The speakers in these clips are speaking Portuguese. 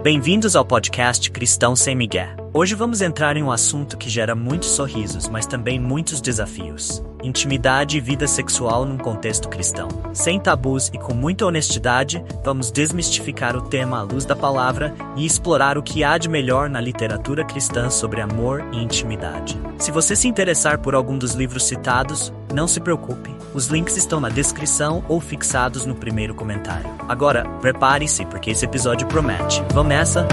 Bem-vindos ao podcast Cristão Sem Migué. Hoje vamos entrar em um assunto que gera muitos sorrisos, mas também muitos desafios. Intimidade e vida sexual num contexto cristão. Sem tabus e com muita honestidade, vamos desmistificar o tema à luz da palavra e explorar o que há de melhor na literatura cristã sobre amor e intimidade. Se você se interessar por algum dos livros citados, não se preocupe. Os links estão na descrição ou fixados no primeiro comentário. Agora, prepare-se porque esse episódio promete. Vamos nessa?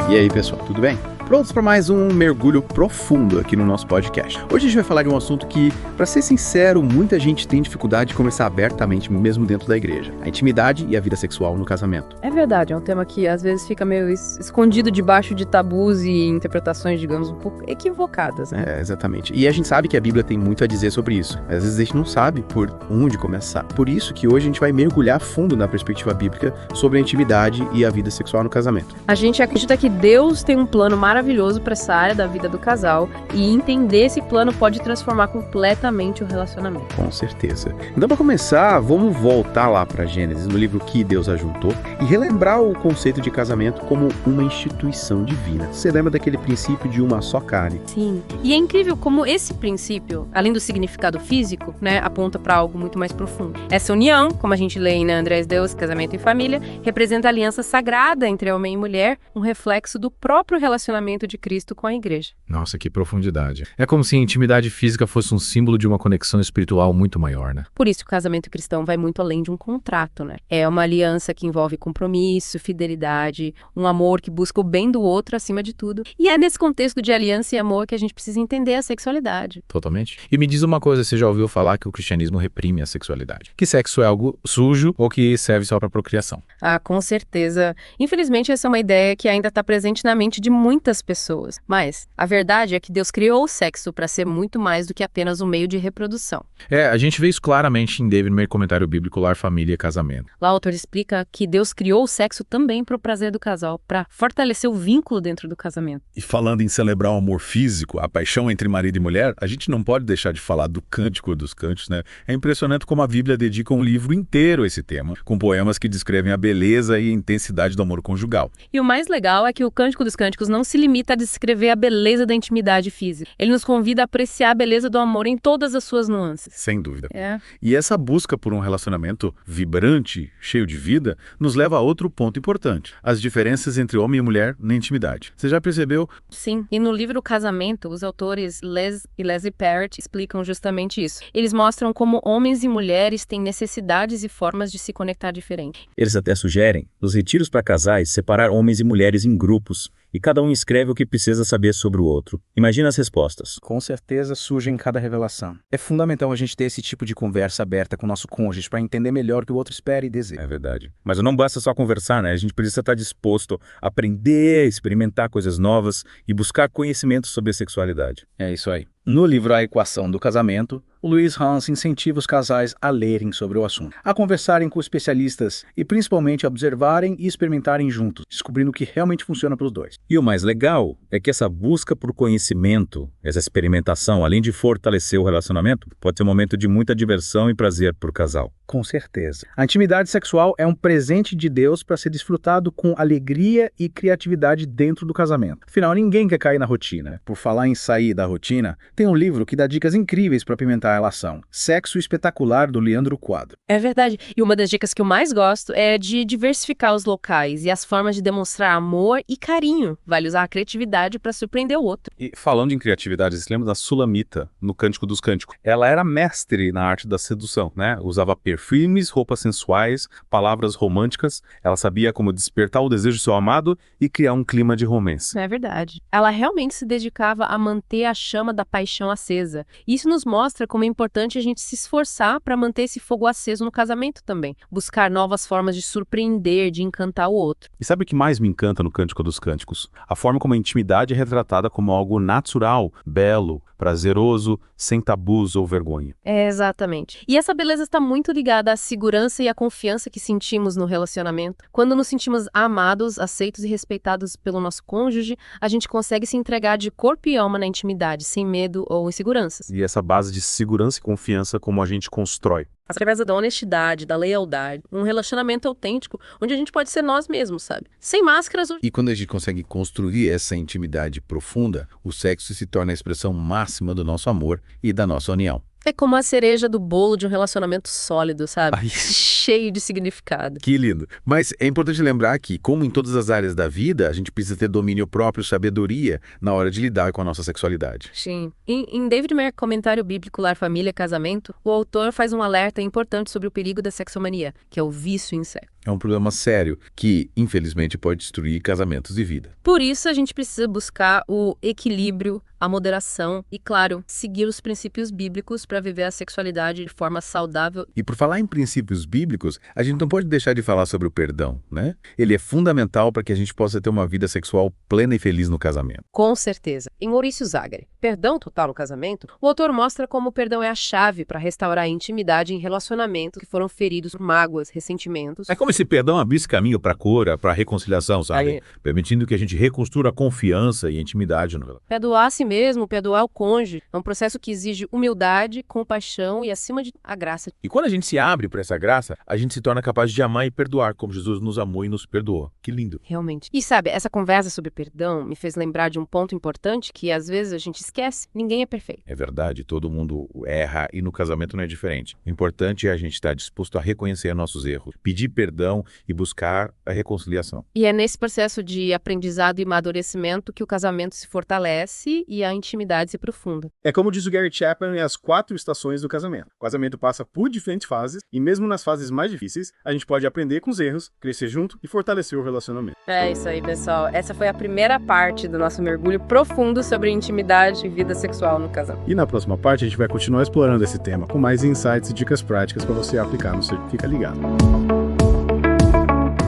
E aí, pessoal, tudo bem? Prontos para mais um mergulho profundo aqui no nosso podcast. Hoje a gente vai falar de um assunto que, para ser sincero, muita gente tem dificuldade de conversar abertamente, mesmo dentro da igreja. A intimidade e a vida sexual no casamento. É verdade, é um tema que às vezes fica meio escondido debaixo de tabus e interpretações, digamos, um pouco equivocadas, né? É, exatamente. E a gente sabe que a Bíblia tem muito a dizer sobre isso. Mas às vezes a gente não sabe por onde começar. Por isso que hoje a gente vai mergulhar a fundo na perspectiva bíblica sobre a intimidade e a vida sexual no casamento. A gente acredita que Deus tem um plano maravilhoso para essa área da vida do casal e entender esse plano pode transformar completamente o relacionamento. Com certeza. Então, para começar, vamos voltar lá para Gênesis, no livro Que Deus Ajuntou, e relembrar o conceito de casamento como uma instituição divina. Você lembra daquele princípio de uma só carne? Sim. E é incrível como esse princípio, além do significado físico, né, aponta para algo muito mais profundo. Essa união, como a gente lê em Andrés Deus, Casamento e Família, representa a aliança sagrada entre homem e mulher, um reflexo do próprio relacionamento de Cristo com a igreja. Nossa, que profundidade. É como se a intimidade física fosse um símbolo de uma conexão espiritual muito maior, né? Por isso o casamento cristão vai muito além de um contrato, né? É uma aliança que envolve compromisso, fidelidade, um amor que busca o bem do outro acima de tudo. E é nesse contexto de aliança e amor que a gente precisa entender a sexualidade. Totalmente. E me diz uma coisa, você já ouviu falar que o cristianismo reprime a sexualidade? Que sexo é algo sujo ou que serve só para procriação? Ah, com certeza. Infelizmente, essa é uma ideia que ainda está presente na mente de muitas pessoas. Mas a verdade é que Deus criou o sexo para ser muito mais do que apenas um meio de reprodução. A gente vê isso claramente em David, no meio comentário bíblico Lar, Família e Casamento. Lá o autor explica que Deus criou o sexo também para o prazer do casal, para fortalecer o vínculo dentro do casamento. E falando em celebrar o amor físico, a paixão entre marido e mulher, a gente não pode deixar de falar do Cântico dos Cânticos, né? É impressionante como a Bíblia dedica um livro inteiro a esse tema, com poemas que descrevem a beleza e a intensidade do amor conjugal. E o mais legal é que o Cântico dos Cânticos não se limita a descrever a beleza da intimidade física. Ele nos convida a apreciar a beleza do amor em todas as suas nuances. Sem dúvida. É. E essa busca por um relacionamento vibrante, cheio de vida, nos leva a outro ponto importante: as diferenças entre homem e mulher na intimidade. Você já percebeu? Sim, e no livro Casamento, os autores Les e Leslie Parrott explicam justamente isso. Eles mostram como homens e mulheres têm necessidades e formas de se conectar diferentes. Eles até sugerem, nos retiros para casais, separar homens e mulheres em grupos, e cada um escreve o que precisa saber sobre o outro. Imagina as respostas. Com certeza surge em cada revelação. É fundamental a gente ter esse tipo de conversa aberta com o nosso cônjuge para entender melhor o que o outro espera e deseja. É verdade. Mas não basta só conversar, né? A gente precisa estar disposto a aprender, experimentar coisas novas e buscar conhecimento sobre a sexualidade. É isso aí. No livro A Equação do Casamento, o Louis Hans incentiva os casais a lerem sobre o assunto, a conversarem com especialistas e principalmente a observarem e experimentarem juntos, descobrindo o que realmente funciona para os dois. E o mais legal é que essa busca por conhecimento, essa experimentação, além de fortalecer o relacionamento, pode ser um momento de muita diversão e prazer para o casal. Com certeza. A intimidade sexual é um presente de Deus para ser desfrutado com alegria e criatividade dentro do casamento. Afinal, ninguém quer cair na rotina. Por falar em sair da rotina, tem um livro que dá dicas incríveis para apimentar a relação. Sexo Espetacular, do Leandro Quadro. É verdade. E uma das dicas que eu mais gosto é de diversificar os locais e as formas de demonstrar amor e carinho. Vale usar a criatividade para surpreender o outro. E falando em criatividade, você lembra da Sulamita, no Cântico dos Cânticos? Ela era mestre na arte da sedução, né? Usava perfumes, roupas sensuais, palavras românticas. Ela sabia como despertar o desejo do seu amado e criar um clima de romance. É verdade. Ela realmente se dedicava a manter a chama da paixão acesa. Isso nos mostra como é importante a gente se esforçar para manter esse fogo aceso no casamento também. Buscar novas formas de surpreender, de encantar o outro. E sabe o que mais me encanta no Cântico dos Cânticos? A forma como a intimidade é retratada como algo natural, belo, prazeroso, sem tabus ou vergonha. É, exatamente. E essa beleza está muito ligada à segurança e à confiança que sentimos no relacionamento. Quando nos sentimos amados, aceitos e respeitados pelo nosso cônjuge, a gente consegue se entregar de corpo e alma na intimidade, sem medo ou inseguranças. E essa base de segurança segurança e confiança como a gente constrói. Através da honestidade, da lealdade, um relacionamento autêntico, onde a gente pode ser nós mesmos, sabe? Sem máscaras. E quando a gente consegue construir essa intimidade profunda, o sexo se torna a expressão máxima do nosso amor e da nossa união. É como a cereja do bolo de um relacionamento sólido, sabe? Ai. Cheio de significado. Que lindo. Mas é importante lembrar que, como em todas as áreas da vida, a gente precisa ter domínio próprio, sabedoria na hora de lidar com a nossa sexualidade. Sim. Em David Merck, Comentário Bíblico Lar, Família, Casamento, o autor faz um alerta importante sobre o perigo da sexomania, que é o vício em sexo. É um problema sério que, infelizmente, pode destruir casamentos e vida. Por isso, a gente precisa buscar o equilíbrio, a moderação e, claro, seguir os princípios bíblicos para viver a sexualidade de forma saudável. E por falar em princípios bíblicos, a gente não pode deixar de falar sobre o perdão, né? Ele é fundamental para que a gente possa ter uma vida sexual plena e feliz no casamento. Com certeza. Em Maurício Zagari, Perdão Total no Casamento, o autor mostra como o perdão é a chave para restaurar a intimidade em relacionamentos que foram feridos por mágoas, ressentimentos. É como se perdão abrisse caminho para a cura, para a reconciliação, sabe? Permitindo que a gente reconstrua a confiança e a intimidade no relacionamento. Perdoar a si mesmo, perdoar o cônjuge, é um processo que exige humildade, compaixão e, acima de a graça. E quando a gente se abre para essa graça, a gente se torna capaz de amar e perdoar, como Jesus nos amou e nos perdoou. Que lindo. Realmente. E sabe, essa conversa sobre perdão me fez lembrar de um ponto importante que às vezes a gente esquece. Ninguém é perfeito. É verdade, todo mundo erra e no casamento não é diferente. O importante é a gente estar disposto a reconhecer nossos erros, pedir perdão e buscar a reconciliação. E é nesse processo de aprendizado e amadurecimento que o casamento se fortalece e a intimidade se aprofunda. É como diz o Gary Chapman em As 4 Estações do Casamento. O casamento passa por diferentes fases e mesmo nas fases mais difíceis, a gente pode aprender com os erros, crescer junto e fortalecer o relacionamento. É isso aí, pessoal. Essa foi a primeira parte do nosso mergulho profundo sobre intimidade e vida sexual no casamento. E na próxima parte a gente vai continuar explorando esse tema com mais insights e dicas práticas para você aplicar no seu Fica Ligado.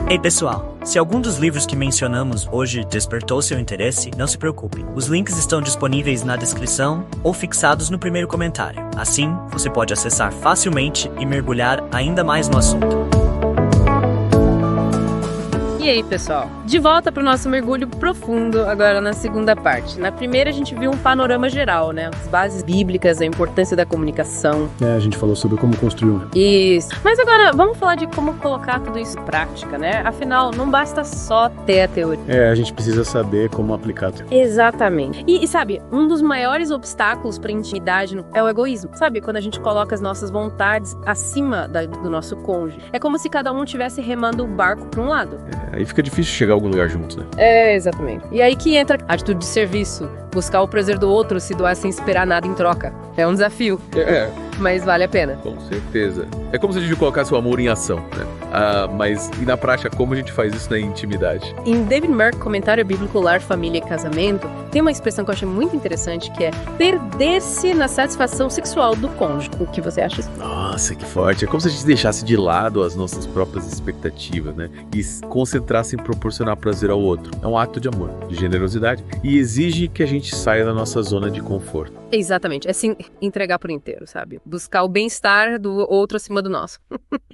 Ei pessoal, se algum dos livros que mencionamos hoje despertou seu interesse, não se preocupe. Os links estão disponíveis na descrição ou fixados no primeiro comentário. Assim, você pode acessar facilmente e mergulhar ainda mais no assunto. E aí, pessoal? De volta para o nosso mergulho profundo, agora na segunda parte. Na primeira, a gente viu um panorama geral, né? As bases bíblicas, a importância da comunicação. A gente falou sobre como construir Isso. Mas agora, vamos falar de como colocar tudo isso em prática, né? Afinal, não basta só ter a teoria. a gente precisa saber como aplicar. Exatamente. E sabe, um dos maiores obstáculos para a intimidade é o egoísmo. Sabe, quando a gente coloca as nossas vontades acima do nosso cônjuge. É como se cada um estivesse remando o barco para um lado. Aí fica difícil chegar a algum lugar juntos, né? É, exatamente. E aí que entra a atitude de serviço, buscar o prazer do outro, se doar sem esperar nada em troca. É um desafio, mas vale a pena. Com certeza. É como se a gente colocasse o amor em ação, né? Mas e na prática, como a gente faz isso na intimidade? Em David Merck, Comentário Bíblico Lar, Família e Casamento, tem uma expressão que eu achei muito interessante, que é perder-se na satisfação sexual do cônjuge. O que você acha? Nossa, que forte. É como se a gente deixasse de lado as nossas próprias expectativas, né? E concentrasse em proporcionar prazer ao outro. É um ato de amor, de generosidade, e exige que a gente saia da nossa zona de conforto. Exatamente. É se entregar por inteiro, sabe? Buscar o bem-estar do outro acima do nosso.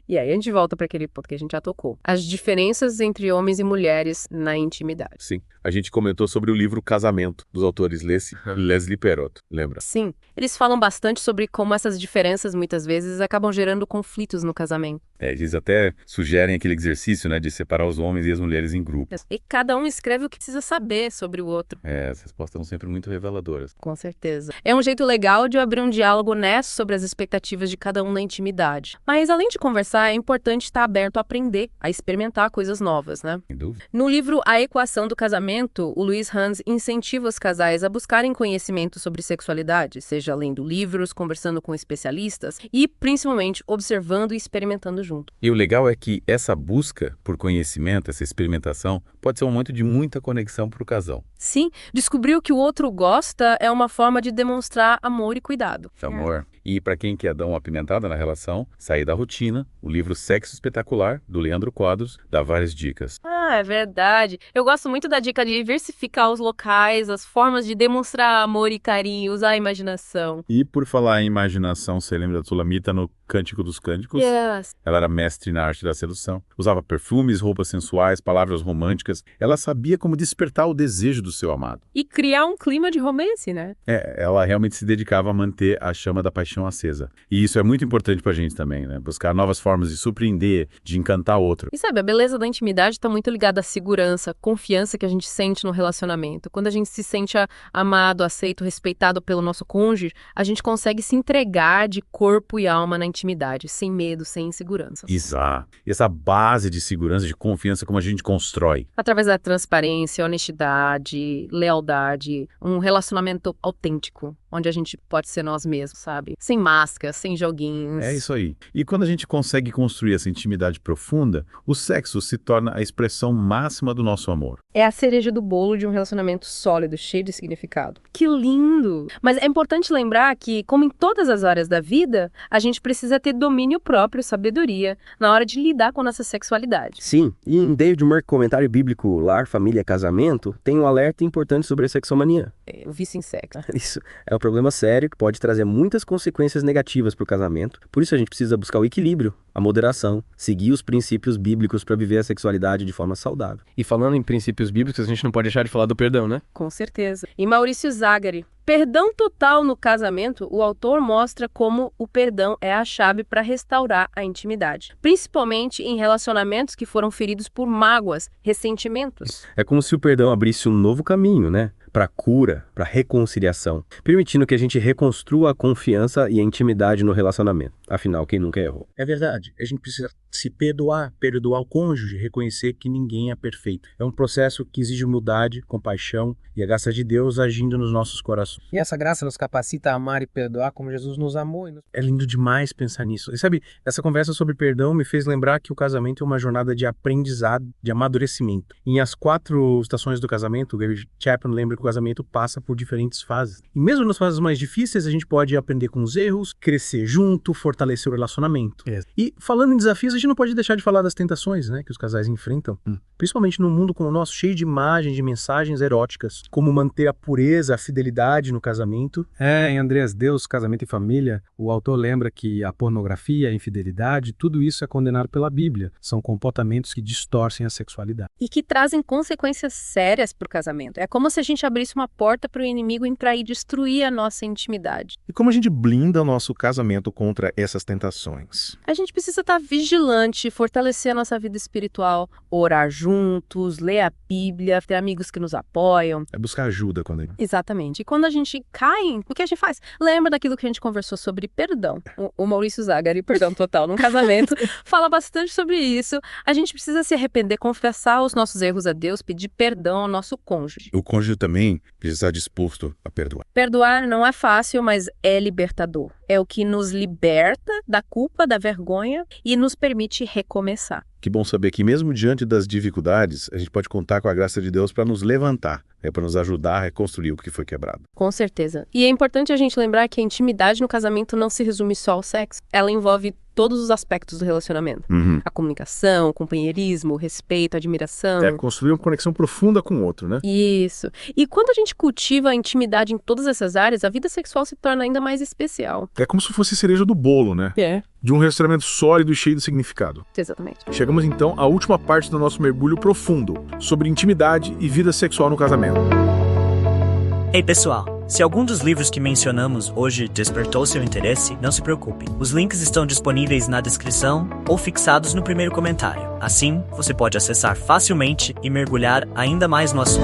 E aí a gente volta para aquele ponto que a gente já tocou. As diferenças entre homens e mulheres na intimidade. Sim. A gente comentou sobre o livro Casamento, dos autores Leslie Perotto, lembra? Sim. Eles falam bastante sobre como essas diferenças, muitas vezes, acabam gerando conflitos no casamento. Eles até sugerem aquele exercício, né, de separar os homens e as mulheres em grupos. E cada um escreve o que precisa saber sobre o outro. As respostas são sempre muito reveladoras. Com certeza. É um jeito legal de abrir um diálogo honesto sobre as expectativas de cada um na intimidade. Mas, além de conversar, é importante estar aberto a aprender, a experimentar coisas novas, né? Sem dúvida. No livro A Equação do Casamento, o Louis Hans incentiva os casais a buscarem conhecimento sobre sexualidade, seja lendo livros, conversando com especialistas e, principalmente, observando e experimentando junto. E o legal é que essa busca por conhecimento, essa experimentação, pode ser um momento de muita conexão para o casal. Sim, descobrir o que o outro gosta é uma forma de demonstrar amor e cuidado. Amor. E para quem quer dar uma apimentada na relação, sair da rotina, o livro Sexo Espetacular, do Leandro Quadros, dá várias dicas. É verdade. Eu gosto muito da dica de diversificar os locais, as formas de demonstrar amor e carinho, usar a imaginação. E por falar em imaginação, você lembra da Sulamita no Cântico dos Cânticos? Yes. Ela era mestre na arte da sedução. Usava perfumes, roupas sensuais, palavras românticas. Ela sabia como despertar o desejo do seu amado. E criar um clima de romance, né? Ela realmente se dedicava a manter a chama da paixão acesa. E isso é muito importante pra gente também, né? Buscar novas formas de surpreender, de encantar outro. E sabe, a beleza da intimidade está muito ligada à segurança, confiança que a gente sente no relacionamento. Quando a gente se sente amado, aceito, respeitado pelo nosso cônjuge, a gente consegue se entregar de corpo e alma na intimidade, sem medo, sem insegurança. Exato. E essa base de segurança, de confiança, como a gente constrói? Através da transparência, honestidade, lealdade, um relacionamento autêntico, onde a gente pode ser nós mesmos, sabe? Sem máscara, sem joguinhos. É isso aí. E quando a gente consegue construir essa intimidade profunda, o sexo se torna a expressão máxima do nosso amor. É a cereja do bolo de um relacionamento sólido, cheio de significado. Que lindo! Mas é importante lembrar que, como em todas as áreas da vida, a gente precisa ter domínio próprio, sabedoria, na hora de lidar com nossa sexualidade. Sim, e em David Murray, comentário bíblico Lar, Família, Casamento, tem um alerta importante sobre a sexomania. O vício em sexo. Isso é um problema sério que pode trazer muitas consequências negativas para o casamento. Por isso a gente precisa buscar o equilíbrio, a moderação, seguir os princípios bíblicos para viver a sexualidade de forma saudável. E falando em princípios bíblicos, a gente não pode deixar de falar do perdão, né? Com certeza. E Maurício Zagari, Perdão Total no Casamento, o autor mostra como o perdão é a chave para restaurar a intimidade, principalmente em relacionamentos que foram feridos por mágoas, ressentimentos. É como se o perdão abrisse um novo caminho, né? Para cura, para reconciliação, permitindo que a gente reconstrua a confiança e a intimidade no relacionamento. Afinal, quem nunca errou? É verdade. A gente precisa se perdoar o cônjuge, reconhecer que ninguém é perfeito. É um processo que exige humildade, compaixão e a graça de Deus agindo nos nossos corações. E essa graça nos capacita a amar e perdoar como Jesus nos amou. É lindo demais pensar nisso. E sabe, essa conversa sobre perdão me fez lembrar que o casamento é uma jornada de aprendizado, de amadurecimento. E as 4 estações do casamento, o Gary Chapman lembra que o casamento passa por diferentes fases. E mesmo nas fases mais difíceis, a gente pode aprender com os erros, crescer junto, fortalecer o relacionamento. E falando em desafios, a gente não pode deixar de falar das tentações, né, que os casais enfrentam. Principalmente num mundo como o nosso, cheio de imagens, de mensagens eróticas. Como manter a pureza, a fidelidade no casamento. Em Andreas Deus, Casamento e Família, o autor lembra que a pornografia, a infidelidade, tudo isso é condenado pela Bíblia. São comportamentos que distorcem a sexualidade. E que trazem consequências sérias para o casamento. É como se a gente abrisse uma porta para o inimigo entrar e destruir a nossa intimidade. E como a gente blinda o nosso casamento contra essas tentações? A gente precisa estar vigilante, fortalecer a nossa vida espiritual, orar juntos, ler a Bíblia, ter amigos que nos apoiam. É buscar ajuda quando... Exatamente. E quando a gente cai, o que a gente faz? Lembra daquilo que a gente conversou sobre perdão. O Maurício Zagari, Perdão Total no Casamento, fala bastante sobre isso. A gente precisa se arrepender, confessar os nossos erros a Deus, pedir perdão ao nosso cônjuge. O cônjuge também precisa estar disposto a perdoar. Perdoar não é fácil, mas é libertador. É o que nos liberta da culpa, da vergonha e nos permite recomeçar. Que bom saber que mesmo diante das dificuldades, a gente pode contar com a graça de Deus para nos levantar, para nos ajudar a reconstruir o que foi quebrado. Com certeza. E é importante a gente lembrar que a intimidade no casamento não se resume só ao sexo. Ela envolve todos os aspectos do relacionamento. A comunicação, o companheirismo, o respeito, a admiração. Construir uma conexão profunda com o outro, né? Isso. E quando a gente cultiva a intimidade em todas essas áreas, a vida sexual se torna ainda mais especial. É como se fosse a cereja do bolo, né? De um relacionamento sólido e cheio de significado. Exatamente. Chegamos então à última parte do nosso mergulho profundo sobre intimidade e vida sexual no casamento. Ei, pessoal! Se algum dos livros que mencionamos hoje despertou seu interesse, não se preocupe. Os links estão disponíveis na descrição ou fixados no primeiro comentário. Assim, você pode acessar facilmente e mergulhar ainda mais no assunto.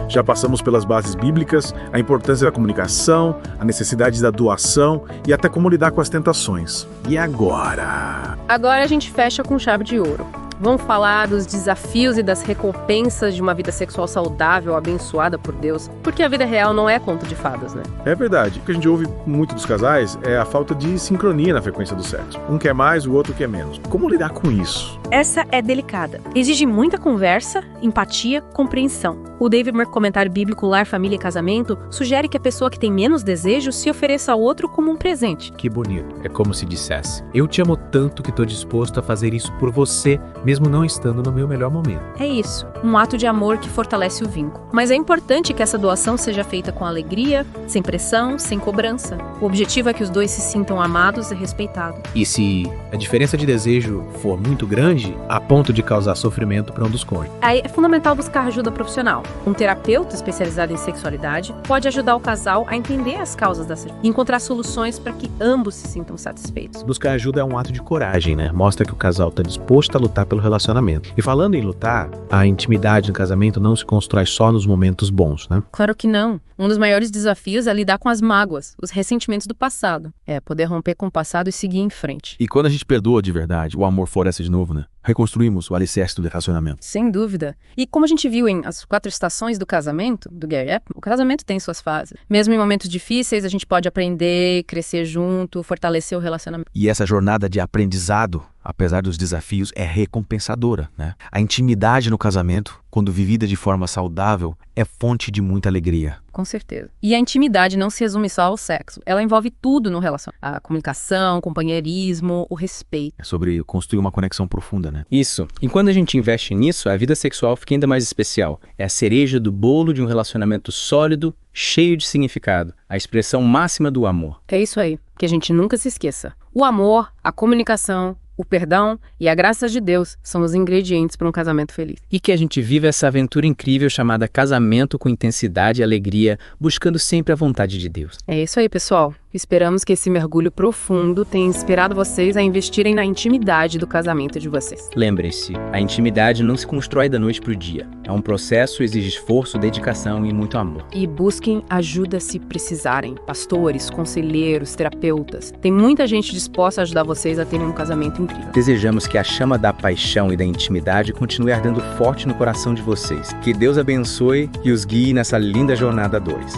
Já passamos pelas bases bíblicas, a importância da comunicação, a necessidade da doação e até como lidar com as tentações. E agora? Agora a gente fecha com chave de ouro. Vamos falar dos desafios e das recompensas de uma vida sexual saudável, abençoada por Deus, porque a vida real não é conto de fadas, né? É verdade. O que a gente ouve muito dos casais é a falta de sincronia na frequência do sexo. Um quer mais, o outro quer menos. Como lidar com isso? Essa é delicada. Exige muita conversa, empatia, compreensão. O David Merck, comentário bíblico Lar, Família e Casamento, sugere que a pessoa que tem menos desejo se ofereça ao outro como um presente. Que bonito. É como se dissesse: eu te amo tanto que estou disposto a fazer isso por você, mesmo não estando no meu melhor momento. É isso, um ato de amor que fortalece o vínculo. Mas é importante que essa doação seja feita com alegria, sem pressão, sem cobrança. O objetivo é que os dois se sintam amados e respeitados. E se a diferença de desejo for muito grande, a ponto de causar sofrimento para um dos cônjuges? Aí é fundamental buscar ajuda profissional. Um terapeuta especializado em sexualidade pode ajudar o casal a entender as causas da situação e encontrar soluções para que ambos se sintam satisfeitos. Buscar ajuda é um ato de coragem, né? Mostra que o casal está disposto a lutar pelo relacionamento. E falando em lutar, a intimidade no casamento não se constrói só nos momentos bons, né? Claro que não. Um dos maiores desafios é lidar com as mágoas, os ressentimentos do passado. É poder romper com o passado e seguir em frente. E quando a gente perdoa de verdade, o amor floresce de novo, né? Reconstruímos o alicerce do relacionamento. Sem dúvida. E como a gente viu em As 4 Estações do Casamento, do Gary Chapman, o casamento tem suas fases. Mesmo em momentos difíceis, a gente pode aprender, crescer junto, fortalecer o relacionamento. E essa jornada de aprendizado, apesar dos desafios, é recompensadora, né? A intimidade no casamento, quando vivida de forma saudável, é fonte de muita alegria. Com certeza. E a intimidade não se resume só ao sexo. Ela envolve tudo no relacionamento. A comunicação, o companheirismo, o respeito. É sobre construir uma conexão profunda, né? Isso. E quando a gente investe nisso, a vida sexual fica ainda mais especial. É a cereja do bolo de um relacionamento sólido, cheio de significado. A expressão máxima do amor. É isso aí. Que a gente nunca se esqueça. O amor, a comunicação, o perdão e a graça de Deus são os ingredientes para um casamento feliz. E que a gente vive essa aventura incrível chamada casamento com intensidade e alegria, buscando sempre a vontade de Deus. É isso aí, pessoal. Esperamos que esse mergulho profundo tenha inspirado vocês a investirem na intimidade do casamento de vocês. Lembrem-se, a intimidade não se constrói da noite para o dia. É um processo, exige esforço, dedicação e muito amor. E busquem ajuda se precisarem. Pastores, conselheiros, terapeutas. Tem muita gente disposta a ajudar vocês a terem um casamento incrível. Desejamos que a chama da paixão e da intimidade continue ardendo forte no coração de vocês. Que Deus abençoe e os guie nessa linda jornada a dois.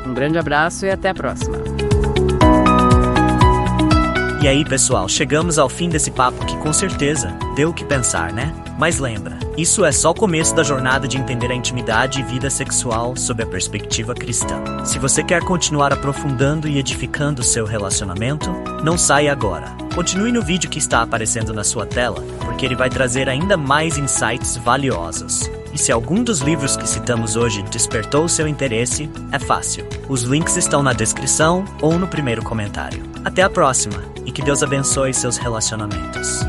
Um grande abraço e até a próxima. E aí, pessoal, chegamos ao fim desse papo que com certeza deu o que pensar, né? Mas lembra, isso é só o começo da jornada de entender a intimidade e vida sexual sob a perspectiva cristã. Se você quer continuar aprofundando e edificando o seu relacionamento, não saia agora. Continue no vídeo que está aparecendo na sua tela, porque ele vai trazer ainda mais insights valiosos. E se algum dos livros que citamos hoje despertou o seu interesse, é fácil. Os links estão na descrição ou no primeiro comentário. Até a próxima, e que Deus abençoe seus relacionamentos.